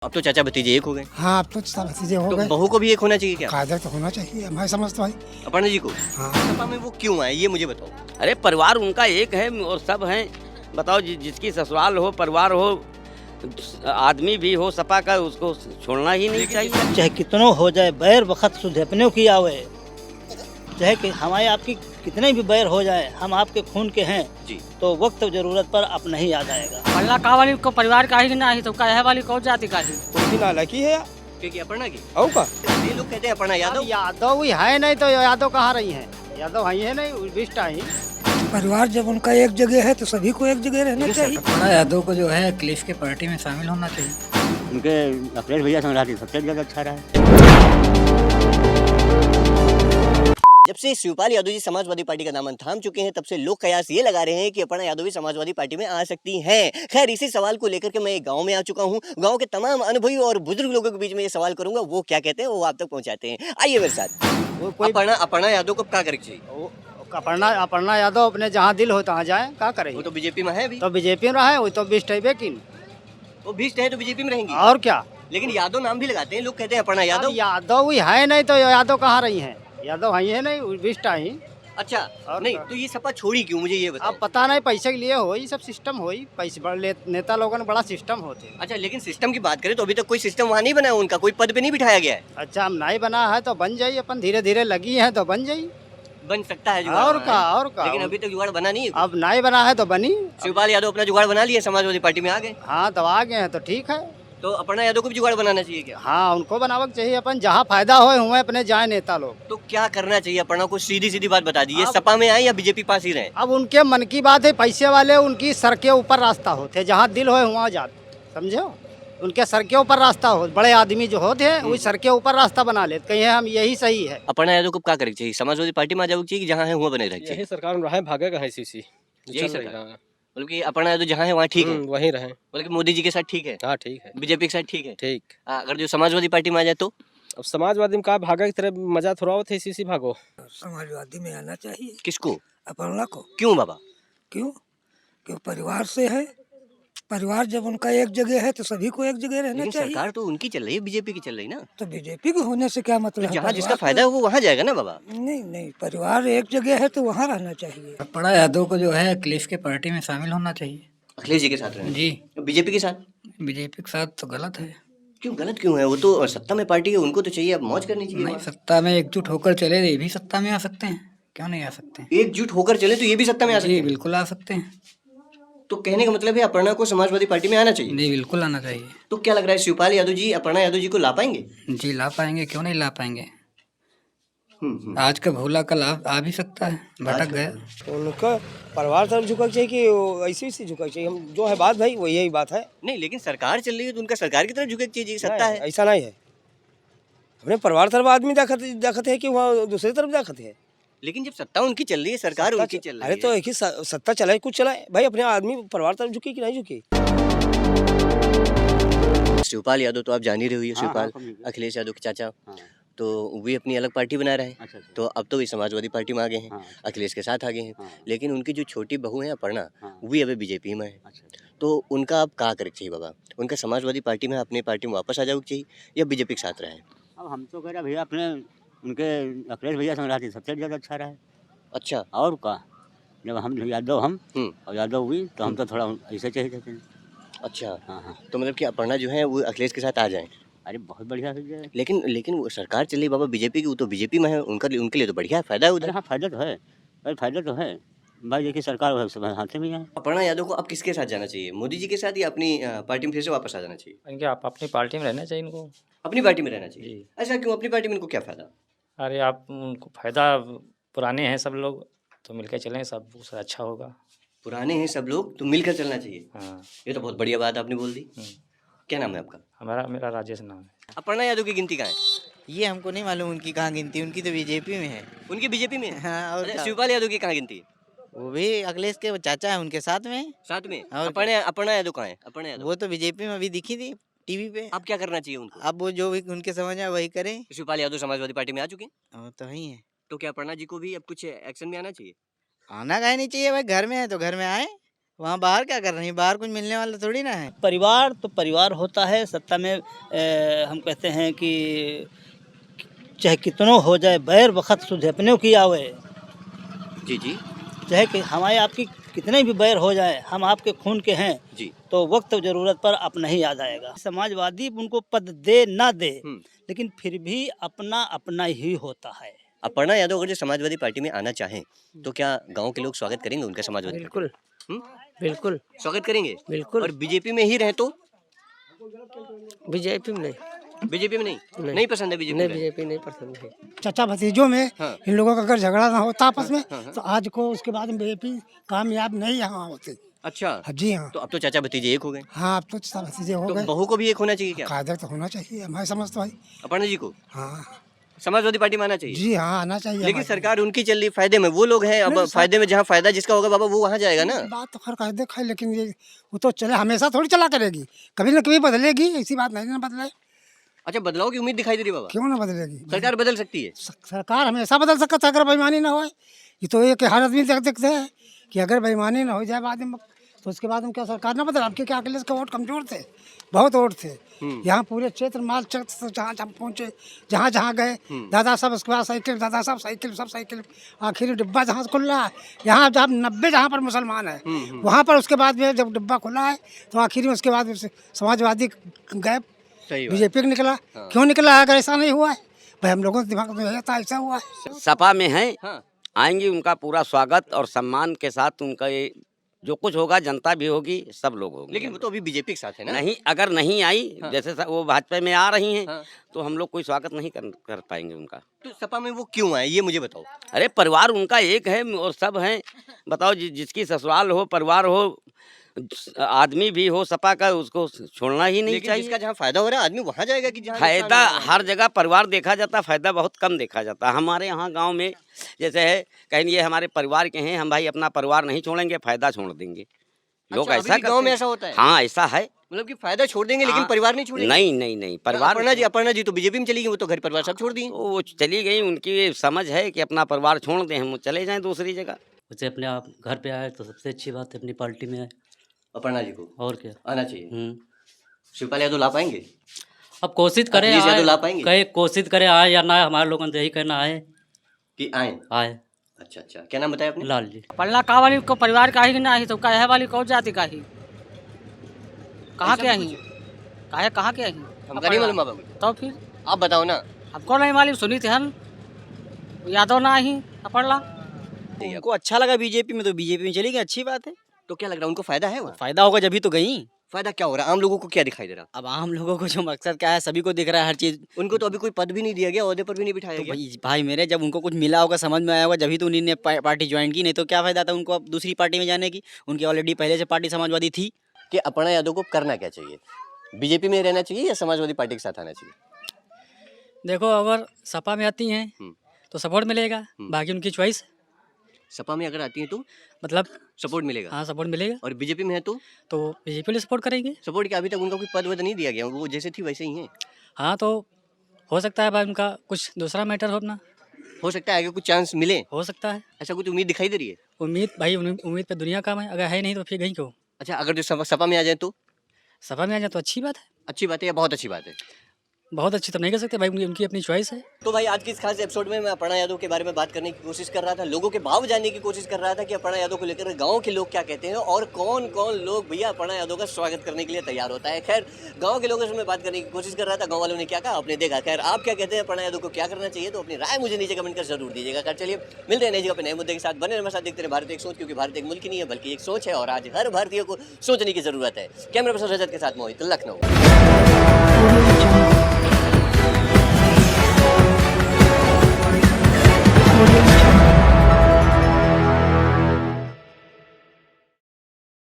अब तो चाचा भतीजे एक हो गए। हाँ, अब तो सब भतीजे हो तो गए। बहू को भी एक होना चाहिए क्या? कायदा तो होना चाहिए, मैं समझता भाई। अपर्णा जी को हाँ, सपा में वो क्यों आए ये मुझे बताओ। अरे परिवार उनका एक है और सब हैं। बताओ जिसकी ससुराल हो परिवार हो आदमी भी हो सपा का उसको छोड़ना ही नहीं चाहिए। चाहे कितनों हो जाए बैर वक़्त सुधरने की आवे, चाहे कि हमारे आपकी कितने भी बैर हो जाए, हम आपके खून के हैं जी तो वक्त ज़रूरत पर अपना ही याद आएगा। पल्ला का वाली को परिवार का ही ना ही तो कहे वाली को जाति का ही उनकी नालायकी है क्योंकि अपर्णा की और का ये लोग कहते हैं अपर्णा यादव। यादव ही है नहीं तो यादव कहाँ रही है? यादव ही है नहीं विष्टा ही। परिवार जब उनका एक जगह है तो सभी को एक जगह रहना चाहिए। अपर्णा यादव को जो है अखिलेश के पार्टी में शामिल होना चाहिए। उनके अखिलेश भैया संग सबसे ज़्यादा अच्छा रहा है। जब से शिवपाल यादव जी समाजवादी पार्टी का दामन थाम चुके हैं तब से लोग कयास ये लगा रहे हैं कि अपर्णा यादव भी समाजवादी पार्टी में आ सकती हैं। खैर इसी सवाल को लेकर के मैं एक गांव में आ चुका हूं। गांव के तमाम अनुभवी और बुजुर्ग लोगों के बीच में ये सवाल करूंगा, वो क्या कहते हैं वो आप तक पहुंचाते हैं। आइए मेरे साथ। अपर्णा यादव को क्या करेगी चाहिए? अपर्णा यादव अपने जहाँ दिल हो तहाँ जाए, क्या करे? वो तो बीजेपी में है अभी। तो बीजेपी में रहे, वो तो बिस्ट है बेकिन वो भीष्ट है तो बीजेपी में रहेंगी। और क्या? लेकिन यादव नाम भी लगाते हैं लोग, कहते हैं अपर्णा यादव। यादव ही है नहीं तो यादव कहाँ रही है? यादव ही है नहीं विष्टा ही। अच्छा और नहीं क्या? तो ये सपा छोड़ी क्यों मुझे ये बताओ। अब पता नहीं पैसे के लिए हो ही सब सिस्टम हो ही पैसे बड़े नेता लोगों ने बड़ा सिस्टम होते। अच्छा लेकिन सिस्टम की बात करें तो अभी तक कोई सिस्टम वहाँ नहीं बना है, उनका कोई पद पे नहीं बिठाया गया है। अच्छा हम नहीं बना है तो बन जाइए, अपन धीरे धीरे लगी है तो बन जाइए। बन सकता है जुगाड़ और वहाँ, का है? और का लेकिन अभी तक जुगाड़ बना नहीं है। अब नहीं बना है तो बनी। शिवपाल यादव अपना जुगाड़ बना लिया, समाजवादी पार्टी में आ गए। हाँ तो आ गए हैं तो ठीक है। तो अपर्णा यादव को भी जुगाड़ बनाना चाहिए क्या? हाँ उनको बनावक चाहिए, अपन जहाँ फायदा हो हुए अपने जाए नेता लोग। तो क्या करना चाहिए अपर्णा को? सीधी सीधी बात बता दी, ये अब- सपा में आए या बीजेपी पास ही रहे? अब उनके मन की बात है, पैसे वाले उनकी सर के ऊपर रास्ता होते, जहाँ दिल हो वहाँ जाते, समझो। उनके सर के ऊपर रास्ता हो, बड़े आदमी जो होते हैं वही सर के ऊपर रास्ता बना लेते, कहीं हम यही सही है। अपर्णा यादव को क्या करे चाहिए? समाजवादी पार्टी में आ जाओ चाहिए कि जहाँ है वहाँ बने रहे चाहिए? यही सरकार में रहे, भागेगा है सीसी यही सरकार? मतलब कि अपर्णा यादव जहाँ है वहाँ ठीक है, वहीं रहे। मतलब कि मोदी जी के साथ ठीक है, हाँ ठीक है बीजेपी के साथ ठीक है। ठीक। अगर जो समाजवादी पार्टी में आ जाए तो अब समाजवादी में कहा भागा की तरह मजा थोड़ा होता है, सीसी भागो। समाजवादी में आना चाहिए किसको? अपर्णा को। क्यों बाबा? क्यों? क्यों परिवार से है। परिवार जब उनका एक जगह है तो सभी को एक जगह रहना लेकिन चाहिए। सरकार तो उनकी चल रही है, बीजेपी की चल रही ना। तो बीजेपी के होने से क्या मतलब है? जहाँ जिसका परिवार फायदा है वो वहाँ जाएगा ना बाबा। नहीं नहीं, परिवार एक जगह है तो वहाँ रहना चाहिए। अपर्णा यादव को जो है अखिलेश के पार्टी में शामिल होना चाहिए। अखिलेश जी के साथ रहना? जी बीजेपी के साथ बीजेपी के साथ तो गलत है। क्यों? गलत क्यों है? वो तो सत्ता में पार्टी है, उनको तो चाहिए अब मौज करनी चाहिए। नहीं, सत्ता में एकजुट होकर चले ये भी सत्ता में आ सकते हैं, क्यों नहीं आ सकते? एकजुट होकर चले तो ये भी सत्ता में आ सकते जी हैं। बिल्कुल आ सकते हैं। तो कहने का मतलब है अपर्णा को समाजवादी पार्टी में आना चाहिए। जी बिल्कुल आना चाहिए। तो क्या लग रहा है शिवपाल यादव जी अपर्णा यादव जी को ला पाएंगे? जी ला पाएंगे, क्यों नहीं ला पाएंगे? हम्म। आज का भूला कल आ भी सकता है, भटक गया। उनका परिवार तरफ झुकना चाहिए कि ऐसे ही झुकना चाहिए? हम जो है बात भाई वो यही बात है। नहीं लेकिन सरकार चल रही है तो उनका सरकार की तरफ झुके चाहिए, सत्ता नहीं, है। ऐसा नहीं है। अपने परिवार तरफ आदमी देखते है कि वहाँ दूसरी तरफ देखते है। लेकिन जब सत्ता उनकी चल रही है, सरकार उनकी चल रही अरे है। तो एक ही सत्ता चलाए कुछ चलाए भाई, अपने आदमी परिवार तरफ झुके कि नहीं झुके? शिवपाल यादव तो आप जान ही रहे हो, हाँ, शिवपाल हाँ, अखिलेश यादव के चाचा, हाँ। तो वे अपनी अलग पार्टी बना रहे हैं। अच्छा, अच्छा। तो अब तो वे समाजवादी पार्टी में आ गए हैं, हाँ। अखिलेश के साथ आ गए हैं। हाँ। लेकिन उनकी जो छोटी बहू है अपर्णा, हाँ। वे अभी बीजेपी में है। अच्छा। तो उनका अब क्या करे चाहिए बाबा? उनका समाजवादी पार्टी में अपनी पार्टी में वापस आ जाओ चाहिए या बीजेपी के साथ रहे? अब हम तो कह रहे भैया अपने उनके अखिलेश भैया संग सबसे ज़्यादा अच्छा रहा है। अच्छा। और का जब हम यादव हम हम्म। और यादव हुई तो हम तो थोड़ा ऐसे चाहिए थे। अच्छा हाँ हाँ। तो मतलब कि अपर्णा जो है वो अखिलेश के साथ आ जाए। अरे बहुत बढ़िया हो जाए। लेकिन वो सरकार चल रही बाबा बीजेपी की, वो तो बीजेपी में है, उनके लिए तो बढ़िया फायदा है अरे उधर। हाँ फायदा तो है, अरे फायदा तो है भाई। देखिए सरकार सब हाथ में है। अपर्णा यादव को अब किसके साथ जाना चाहिए? मोदी जी के साथ या अपनी पार्टी में फिर से वापस आ जाना चाहिए? इनके आप अपनी पार्टी में रहना चाहिए इनको। अपनी पार्टी में रहना चाहिए। जी। अच्छा क्यों अपनी पार्टी में? इनको क्या फायदा? अरे आप उनको फायदा, पुराने हैं सब लोग तो मिलकर चलें, सब उससे अच्छा होगा। पुराने हैं सब लोग तो मिलकर चलना चाहिए। हाँ। ये तो बहुत बढ़िया बात आपने बोल दी। क्या नाम है आपका? मेरा राजेश नाम है। अपर्णा यादव की गिनती कहाँ है? ये हमको नहीं मालूम उनकी कहाँ गिनती, उनकी तो बीजेपी में है। उनकी बीजेपी में है? हाँ, और अच्छा, क्या? शिवपाल यादव की कहाँ गिनती है? वो भी अखिलेश के चाचा है, उनके साथ में। साथ में और अपर्णा यादव कहाँ है? अपर्णा यादव वो तो बीजेपी में अभी दिखी थी टीवी पे। अब क्या करना चाहिए उनको? अब वो जो भी उनके समझ आए वही करें। शिवपाल यादव समाजवादी पार्टी में आ चुके हैं, वो तो ही है। तो क्या अपर्णा जी को भी अब कुछ एक्शन में आना चाहिए? आना काहे नहीं चाहिए भाई, घर में है तो घर में आए, वहाँ बाहर क्या कर रही है? बाहर कुछ मिलने वाला थोड़ी ना है। परिवार तो परिवार होता है, सत्ता में हम कहते हैं कि चाहे कितनों हो जाए बैर वक़्त सुध अपने की आवे, जी जी चाहे कि हमारे आपकी कितने भी बैर हो जाए, हम आपके खून के हैं जी। तो वक्त ज़रूरत पर अपना ही याद आएगा। समाजवादी उनको पद दे ना दे, लेकिन फिर भी अपना अपना ही होता है। अपर्णा यादव अगर जो समाजवादी पार्टी में आना चाहें तो क्या गांव के लोग स्वागत करेंगे उनका समाजवादी बिल्कुल हम्म? बिल्कुल स्वागत करेंगे? बिल्कुल। और बीजेपी में ही रहे तो? बीजेपी में नहीं, बीजेपी में नहीं पसंद है बीजेपी नहीं में? बीजेपी नहीं पसंद है। चाचा भतीजों में हाँ। इन लोगों का अगर झगड़ा ना होता आपस में तो आज को उसके बाद में बीजेपी कामयाब नहीं यहाँ होती। अच्छा, जी हाँ। तो अब तो चाचा भतीजे एक हो गए, हाँ अब तो चाचा भतीजे हो तो गए। बहू को भी एक होना चाहिए क्या? कायदे तो होना चाहिए, मैं समझता भाई। अपर्णा जी को हाँ समाजवादी पार्टी में आना चाहिए? जी हाँ, आना चाहिए। लेकिन हमारे। सरकार उनकी चल रही फायदे में, वो लोग हैं अब नहीं, फायदे में, जहाँ फायदा जिसका होगा बाबा वो वहाँ जाएगा ना। बात तो खैर कायदे का है, लेकिन ये वो तो चले हमेशा थोड़ी चला करेगी, कभी ना कभी बदलेगी, ऐसी बात नहीं ना बदले। अच्छा, बदलाव की उम्मीद दिखाई दे रही है बाबा? क्यों ना बदलेगी? सरकार बदल सकती है? सरकार हमेशा बदल सकता है अगर बेईमानी ना हो। ये तो एक हर आदमी देखते हैं कि अगर बेईमानी ना हो जाए बाद में तो उसके बाद में क्या सरकार ना बदल। आपके क्या अखिलेश के वोट कमजोर थे, बहुत वोट थे यहाँ पूरे क्षेत्र माल क्षेत्र जहाँ जहाँ पहुँचे, जहाँ जहाँ गए दादा साहब, उसके बाद साइकिल, दादा साहब साइकिल, सब साइकिल, आखिर डिब्बा जहाँ से खुला है यहाँ जब 90 जहाँ पर मुसलमान है वहाँ पर उसके बाद में जब डिब्बा खुला है तो आखिर में उसके बाद समाजवादी गए, बीजेपी निकला। क्यों निकला है? अगर ऐसा नहीं हुआ है भाई, हम लोगों के दिमाग में यही था, ऐसा हुआ है। सपा में हैं, हाँ। आएंगे, उनका पूरा स्वागत और सम्मान के साथ उनका ये जो कुछ होगा, जनता भी होगी, सब लोग होंगे। लेकिन वो तो अभी बीजेपी के साथ है ना? नहीं, अगर नहीं आई, जैसे वो भाजपा में आ रही हैं, हाँ। तो हम लोग कोई स्वागत नहीं कर पाएंगे उनका। तो सपा में वो क्यों आए ये मुझे बताओ। अरे परिवार उनका एक है और सब हैं। बताओ, जिसकी ससुराल हो, परिवार हो, आदमी भी हो सपा का, उसको छोड़ना ही नहीं लेकिन चाहिए। जिसका जहाँ फायदा हो रहा है आदमी वहाँ जाएगा कि जहाँ फायदा नुकसान हो रहा है? हर जगह परिवार देखा जाता, फायदा बहुत कम देखा जाता। हमारे यहाँ गांव में जैसे है, कहीं ये हमारे परिवार के हैं, हम भाई अपना परिवार नहीं छोड़ेंगे, फायदा छोड़ देंगे। लोग अच्छा, ऐसा अभी भी गांव में करते हैं। ऐसा होता है? हाँ, ऐसा है। मतलब कि फायदा छोड़ देंगे लेकिन हाँ। परिवार नहीं छोड़ेंगे? नहीं, परिवार अपर्णा जी तो बीजेपी में चली गई, वो तो घर परिवार सब छोड़ दिए। तो वो चली गई, उनकी ये समझ है कि अपना परिवार छोड़ दें, हम चले जाएं दूसरी जगह। उसे अपने आप घर पे आए तो सबसे अच्छी बात है, अपनी पार्टी में आए। अपर्णा जी को और क्या आना चाहिए। शिवपाल यादव ला पाएंगे? अब कोशिश करें, अखिलेश यादव ला पाएंगे? कहे कोशिश करें आए या ना आए, हमारे लोगों ने यही कहना आए कि आए। आए। अच्छा, क्या नाम बताया आपने? लाल जी। पढ़ना कहाँ वाली को परिवार का ही ना ही, तो कहे वाली कौन जाति का ही, कहाँ के ही, कहाँ के ही हमका नहीं मालूम बाबा। तो फिर आप बताओ ना। हमको नहीं मालूम, सुनी थी हम यादव ना ही पढ़ला। उनको अच्छा लगा बीजेपी में तो बीजेपी में चली गई, अच्छी बात है। तो क्या लग रहा है उनको फायदा है वहाँ? फायदा होगा जब ही तो गई। फायदा क्या हो रहा है? आम लोगों को क्या दिखाई दे रहा? अब आम लोगों को जो मकसद क्या है, सभी को दिख रहा है हर चीज। उनको तो अभी कोई पद भी नहीं दिया गया, ओहदे पर भी नहीं बिठाया तो गया। भाई मेरे, जब उनको कुछ मिला होगा, समझ में आया होगा, जब ही तो उन्होंने पार्टी ज्वाइन की, नहीं तो क्या फायदा था उनको अब दूसरी पार्टी में जाने की। उनकी ऑलरेडी पहले से पार्टी समाजवादी थी। कि अपर्णा यादव को करना क्या चाहिए? बीजेपी में रहना चाहिए या समाजवादी पार्टी के साथ आना चाहिए? देखो, अगर सपा में आती हैं तो सपोर्ट मिलेगा, बाकी उनकी चॉइस। सपा में अगर आती है तो मतलब सपोर्ट मिलेगा? हाँ, सपोर्ट मिलेगा। और बीजेपी में है तो बीजेपी लिए सपोर्ट करेंगे। सपोर्ट क्या? अभी तक उनका कोई पद वद नहीं दिया गया, वो जैसे थी वैसे ही हैं। हाँ, तो हो सकता है भाई उनका कुछ दूसरा मैटर हो अपना, हो सकता है आगे कुछ चांस मिले, हो सकता है। ऐसा कुछ उम्मीद दिखाई दे रही है? उम्मीद भाई, उम्मीद पे दुनिया काम है, अगर है नहीं तो फिर गई क्यों। अच्छा, अगर जो सपा में आ जाए तो? सपा में आ जाए तो अच्छी बात है। अच्छी बात है या बहुत अच्छी बात है? बहुत अच्छी तो नहीं कर सकते भाई, उनकी अपनी चॉइस है। तो भाई आज की इस खास एपिसोड में मैं अपर्णा यादव के बारे में बात करने की कोशिश कर रहा था, लोगों के भाव जानने की कोशिश कर रहा था कि अपर्णा यादव को लेकर गांव के लोग क्या कहते हैं और कौन कौन लोग भैया अपर्णा यादव का स्वागत करने के लिए तैयार होता है। खैर, गांव के लोगों से मैं बात करने की कोशिश कर रहा था, गांव वालों ने क्या कहा आपने देखा। खैर, आप क्या कहते हैं, अपर्णा यादव को क्या करना चाहिए? तो अपनी राय मुझे नीचे कमेंट कर जरूर दीजिएगा। खैर चलिए, मिलते हैं नई जगह पे नए मुद्दे के साथ। बने हमारे साथ, देखते रहे भारत एक सोच, क्योंकि भारत एक मुल्क ही नहीं है बल्कि एक सोच है और आज हर भारतीय को सोचने की जरूरत है। कैमरा पर्सन रजत के साथ मोहित, लखनऊ।